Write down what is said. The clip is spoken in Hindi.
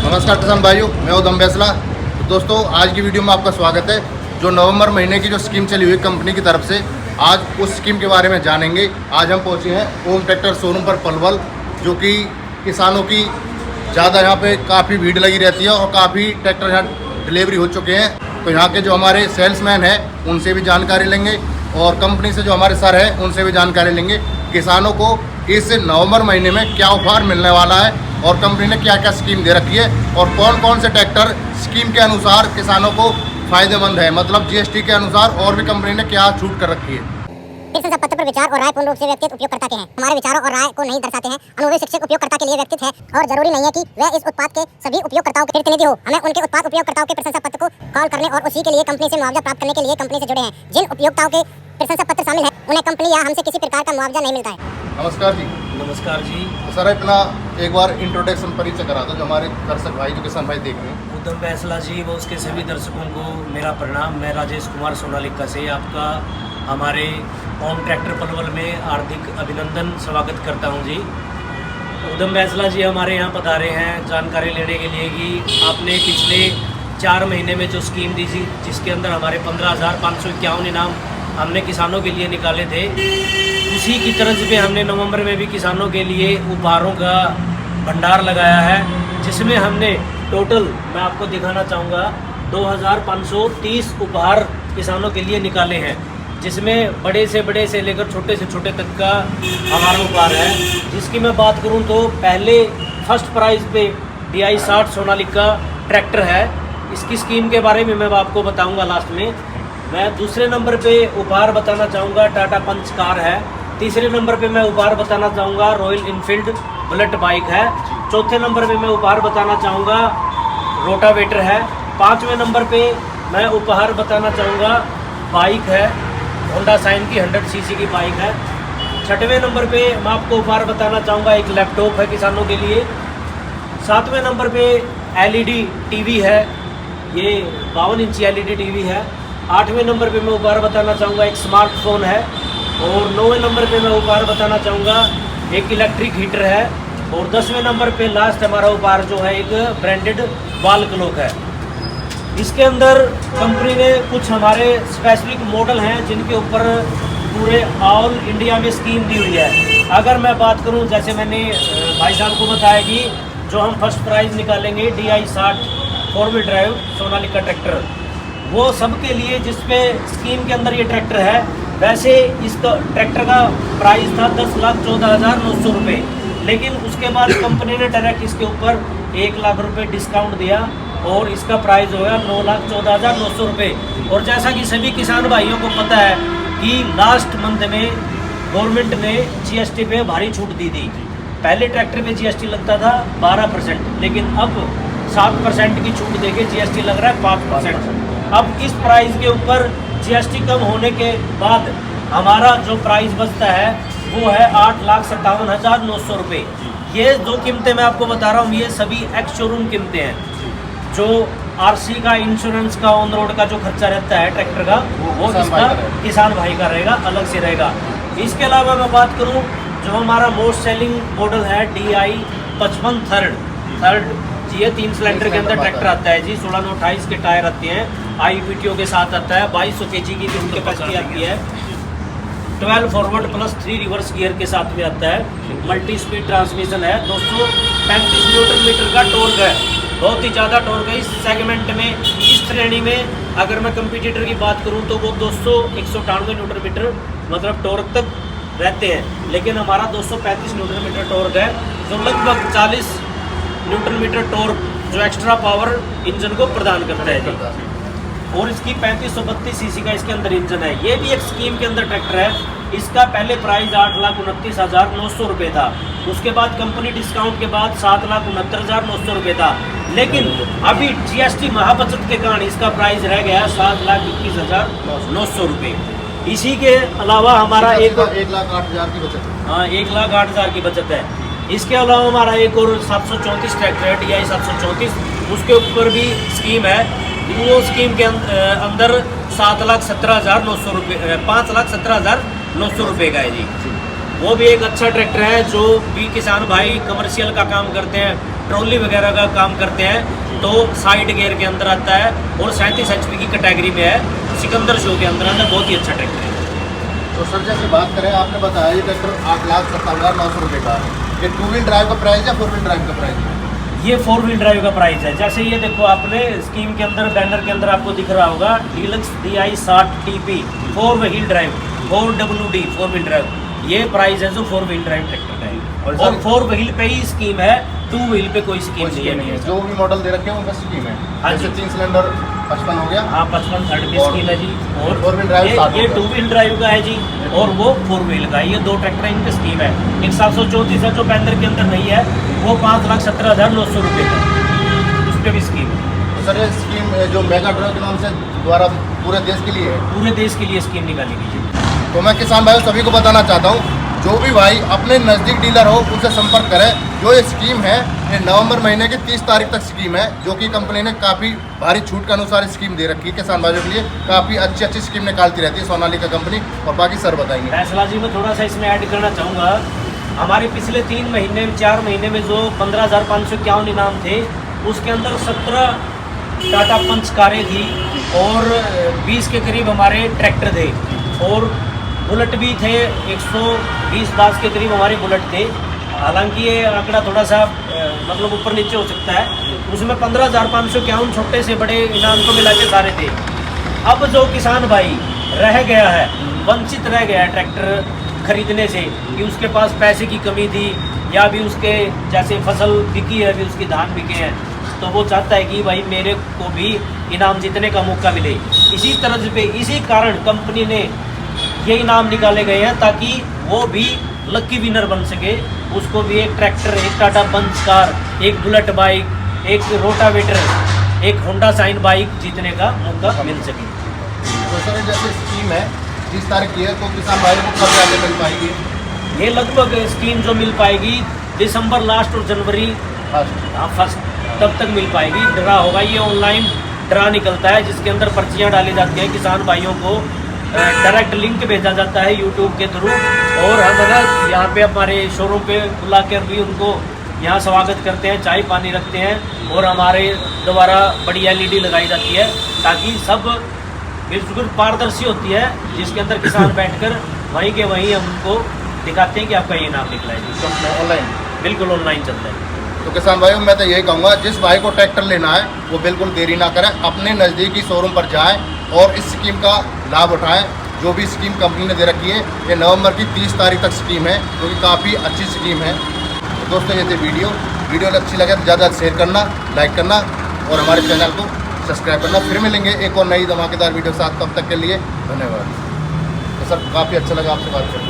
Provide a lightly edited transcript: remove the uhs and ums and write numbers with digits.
नमस्कार किसान भाइयों, मैं उदम बैसला। तो दोस्तों, आज की वीडियो में आपका स्वागत है। जो नवंबर महीने की जो स्कीम चली हुई कंपनी की तरफ से, आज उस स्कीम के बारे में जानेंगे। आज हम पहुंचे हैं ओम ट्रैक्टर शोरूम पर पलवल, जो कि किसानों की ज़्यादा यहाँ पे काफ़ी भीड़ लगी रहती है और काफ़ी ट्रैक्टर यहाँ डिलीवरी हो चुके हैं। तो यहाँ के जो हमारे सेल्समैन हैं उनसे भी जानकारी लेंगे और कंपनी से जो हमारे सर हैं उनसे भी जानकारी लेंगे। किसानों को इस नवंबर महीने में क्या ऑफर मिलने वाला है और कंपनी ने क्या क्या स्कीम दे रखी है और कौन कौन से ट्रैक्टर स्कीम के अनुसार किसानों को फायदेमंद है, मतलब जीएसटी के अनुसार, और भी कंपनी ने क्या छूट कर रखी है। कृषि पत्र पर विचार और राय पूर्ण रूप से व्यक्तिगत उपयोगकर्ता के हैं। हमारे विचारों और राय को नहीं दर्शाते हैं। अनुभवी शिक्षक उपयोगकर्ता के लिए व्यक्तिगत है और जरूरी नहीं है कि वह इस उत्पाद के सभी उपयोगकर्ताओं के प्रतिनिधि हो। हमें उनके उत्पाद उपयोगकर्ताओं के प्रशंसा पत्र को कॉल करने और उसी के लिए कंपनी से मुआवजा प्राप्त करने के लिए कंपनी से जुड़े हैं। जिन उपयोक्ताओं के प्रशंसा पत्र शामिल है उन्हें कंपनी या हमसे किसी प्रकार का मुआवजा नहीं मिलता है। नमस्कार जी। नमस्कार जी। तो सर, अपना एक बार इंट्रोडक्शन परिचय करा दो, जो हमारे दर्शक भाई, जो किसान भाई देख रहे हैं। उदम बैसला जी व उसके सभी दर्शकों को मेरा प्रणाम। मैं राजेश कुमार सोनालिका से आपका हमारे ओम ट्रैक्टर पलवल में हार्दिक अभिनंदन स्वागत करता हूं जी। उदम बैसला जी हमारे यहाँ पधारे हैं जानकारी लेने के लिए कि आपने पिछले 4 महीने में जो स्कीम दी थी, जिसके अंदर हमारे 15,551 इनाम हमने किसानों के लिए निकाले थे, उसी की तरज पे हमने नवंबर में भी किसानों के लिए उपहारों का भंडार लगाया है, जिसमें हमने टोटल, मैं आपको दिखाना चाहूँगा, 2,530 उपहार किसानों के लिए निकाले हैं, जिसमें बड़े से लेकर छोटे से छोटे तक का हमारा उपहार है। जिसकी मैं बात करूं तो पहले फर्स्ट प्राइज़ पे DI 60 सोनालिका ट्रैक्टर है। इसकी स्कीम के बारे में मैं आपको बताऊंगा लास्ट में। मैं दूसरे नंबर पे उपहार बताना चाहूँगा टाटा पंच कार है। तीसरे नंबर पे मैं उपहार बताना चाहूँगा रॉयल इनफील्ड बुलेट बाइक है। चौथे नंबर पे मैं उपहार बताना चाहूँगा रोटावेटर है। 5वें नंबर पे मैं उपहार बताना चाहूँगा बाइक है, होंडा साइन की 100 सीसी की बाइक है। 6वें नंबर पे मैं आपको उपहार बताना चाहूँगा एक लैपटॉप है किसानों के लिए। 7वें नंबर पे LED टीवी है, ये 52 इंची LED टीवी है। 8वें नंबर पे मैं उपहार बताना चाहूँगा एक स्मार्टफोन है। और 9वें नंबर पे मैं उपहार बताना चाहूँगा एक इलेक्ट्रिक हीटर है। और 10वें नंबर पे लास्ट हमारा उपहार जो है एक ब्रांडेड वॉल क्लॉक है। इसके अंदर कंपनी ने कुछ हमारे स्पेसिफिक मॉडल हैं जिनके ऊपर पूरे ऑल इंडिया में स्कीम दी हुई है। अगर मैं बात करूं, जैसे मैंने भाई साहब को बताया कि जो हम फर्स्ट प्राइज़ निकालेंगे DI 60 4 wheel drive Sonalika tractor, वो सबके लिए जिसपे स्कीम के अंदर ये ट्रैक्टर है। वैसे इस ट्रैक्टर का प्राइस था 10,14,900 रुपये, लेकिन उसके बाद कंपनी ने डायरेक्ट इसके ऊपर 1 लाख रुपये डिस्काउंट दिया और इसका प्राइस हो गया 9,14,900 रुपये। और जैसा कि सभी किसान भाइयों को पता है कि लास्ट मंथ में गवर्नमेंट ने GST पे भारी छूट दी थी। पहले ट्रैक्टर पे GST लगता था 12%, लेकिन अब 7% की छूट देके GST लग रहा है 5%। अब इस प्राइस के ऊपर GST कम होने के बाद हमारा जो प्राइस बचता है वो है 8,57,900 रुपये। ये जो कीमतें मैं आपको बता रहा हूँ ये सभी एक्स शोरूम कीमतें हैं। जो RC का, इंश्योरेंस का, ऑन रोड का जो खर्चा रहता है ट्रैक्टर का, वो इसका किसान भाई का रहेगा, अलग से रहेगा। इसके अलावा मैं बात करूँ, जो हमारा मोस्ट सेलिंग मॉडल है DI 55 थर्ड जी, ये 3 सिलेंडर के अंदर ट्रैक्टर आता है जी। 16/28 के टायर आते हैं, IPTO के साथ आता है, 2200 kg की भी कैपेसिटी आती है। 12 फॉरवर्ड प्लस 3 रिवर्स गियर के साथ में आता है। मल्टी स्पीड ट्रांसमिशन है। 235 न्यूटन मीटर का टॉर्क है, बहुत ही ज़्यादा टॉर्क है इस सेगमेंट में। इस श्रेणी में अगर मैं कंपटीटर की बात करूं तो वो 198 न्यूटन मीटर मतलब टॉर्क तक रहते हैं, लेकिन हमारा 235 न्यूटन मीटर टॉर्क है, जो लगभग 40 न्यूटन मीटर टॉर्क जो एक्स्ट्रा पावर इंजन को प्रदान करता है जी। और इसकी 3532 सीसी का इसके अंदर इंजन है। ये भी एक स्कीम के अंदर ट्रैक्टर है। इसका पहले प्राइस 8,29,900 रुपये था, उसके बाद कंपनी डिस्काउंट के बाद 7,69,900 रुपये था, लेकिन अभी GST महाबचत के कारण इसका प्राइस रह गया 7,21,900 रुपये। इसी के अलावा हमारा 1,08,000 की बचत है। हाँ, 1,08,000 की बचत है। इसके अलावा हमारा एक और 734 ट्रैक्टर है DI 734, उसके ऊपर भी स्कीम है। वो स्कीम के अंदर 7,17,900 रुपये 5,17,900 रुपये का है जी। वो भी एक अच्छा ट्रैक्टर है। जो भी किसान भाई कमर्शियल का काम करते हैं, ट्रॉली वगैरह का काम करते हैं तो साइड गियर के अंदर आता है और 37 HP की कैटेगरी में है। सिकंदर शो के अंदर आता है, बहुत ही अच्छा ट्रैक्टर है। तो सर जैसे बात करें, आपने बताया ये ट्रैक्टर 8,57,900 रुपये का है। ये 2 व्हील ड्राइव का प्राइस है, 4 व्हील ड्राइव का प्राइस है? ये 4 व्हील ड्राइव का प्राइस है। जैसे ये देखो, आपने स्कीम के अंदर बैनर के अंदर आपको दिख रहा होगा deluxe DI 60 TP 4 wheel drive 4WD 4 wheel drive, ये प्राइस है जो 4 व्हील ड्राइव ट्रैक्टर का है। और 4 व्हील पे ही स्कीम है, 2 व्हील पे कोई स्कीम नहीं है। जो भी मॉडल दे रखे हैं उनका स्कीम है। हाँ जैसे जी। 3 सिलेंडर 55 हो गया। हाँ, 55 थर्ड की और स्कीम है जी। और 4 व्हील ड्राइव 60 ये होगा। 2 व्हील ड्राइव का है जी, और वो 4 व्हील का है। ये 2 ट्रैक्टर इनकी स्कीम है। एक 734 है जो बैनर के अंदर नहीं है, वो 5,17,900 रुपये का, उस पर भी स्कीम है। तो सर ये स्कीम जो मेगा ड्राइव के नाम से द्वारा पूरे देश के लिए है। पूरे देश के लिए स्कीम निकाली गई है। तो मैं किसान भाइयों सभी को बताना चाहता हूँ, जो भी भाई अपने नज़दीक डीलर हो उनसे संपर्क करें। जो ये स्कीम है, ये नवंबर महीने की 30 तारीख तक स्कीम है, जो कि कंपनी ने काफ़ी भारी छूट के अनुसार स्कीम दे रखी है। किसान भाइयों के लिए काफ़ी अच्छी स्कीम निकालती रहती है सोनालिका कंपनी। और बाकी सर बताएंगे। फैसला जी, मैं थोड़ा सा इसमें ऐड करना चाहूँगा। हमारे पिछले 3 महीने 4 महीने में जो 15,551 इनाम थे, उसके अंदर 17 टाटा पंच कारें थी और 20 के करीब हमारे ट्रैक्टर थे, और बुलेट भी थे। 120 दास के करीब हमारे बुलेट थे। हालांकि ये आंकड़ा थोड़ा सा मतलब ऊपर नीचे हो सकता है। उसमें 15,551 छोटे से बड़े इनाम को मिला के सारे थे। अब जो किसान भाई रह गया है, वंचित रह गया है ट्रैक्टर खरीदने से, कि उसके पास पैसे की कमी थी, या भी उसके जैसे फसल बिकी है, अभी उसकी धान बिके हैं, तो वो चाहता है कि भाई मेरे को भी इनाम जीतने का मौका मिले। इसी तरह पे इसी कारण कंपनी ने ये इनाम निकाले गए हैं, ताकि वो भी लकी विनर बन सके। उसको भी एक ट्रैक्टर, एक टाटा पंच कार, एक बुलेट बाइक, एक रोटावेटर, एक होंडा साइन बाइक जीतने का मौका मिल सके। तो सर जैसे स्कीम है 30 तारीख की है, तो किसान भाइयों को कब जाके मिल पाएगी? ये लगभग स्कीम जो मिल पाएगी दिसंबर लास्ट और जनवरी फर्स्ट तब तक मिल पाएगी। ड्रा होगा, ये ऑनलाइन ड्रा निकलता है, जिसके अंदर पर्चियाँ डाली जाती हैं। किसान भाइयों को डायरेक्ट लिंक भेजा जाता है यूट्यूब के थ्रू, और हम अगर यहाँ पे हमारे शोरूम पे बुला कर भी उनको यहाँ स्वागत करते हैं, चाय पानी रखते हैं, और हमारे द्वारा बड़ी LED लगाई जाती है, ताकि सब बिल्कुल पारदर्शी होती है, जिसके अंदर किसान बैठकर वहीं के वहीं हम उनको दिखाते हैं कि आपका ये नाम निकला है। तो ऑनलाइन बिल्कुल ऑनलाइन चलता है। तो किसान भाइयों मैं तो यही कहूँगा, जिस भाई को ट्रैक्टर लेना है वो बिल्कुल देरी ना करें, अपने नज़दीकी शोरूम पर जाएं और इस स्कीम का लाभ उठाएं। जो भी स्कीम कंपनी ने दे रखी है, ये नवंबर की 30 तारीख तक स्कीम है, जो कि काफ़ी अच्छी स्कीम है। तो दोस्तों ये थी वीडियो अच्छी लगे तो ज़्यादा शेयर करना, लाइक करना और हमारे चैनल को सब्सक्राइब करना। फिर मिलेंगे एक और नई धमाकेदार वीडियो के साथ, तब तक के लिए धन्यवाद। तो सर काफ़ी अच्छा लगा आपसे बात करके।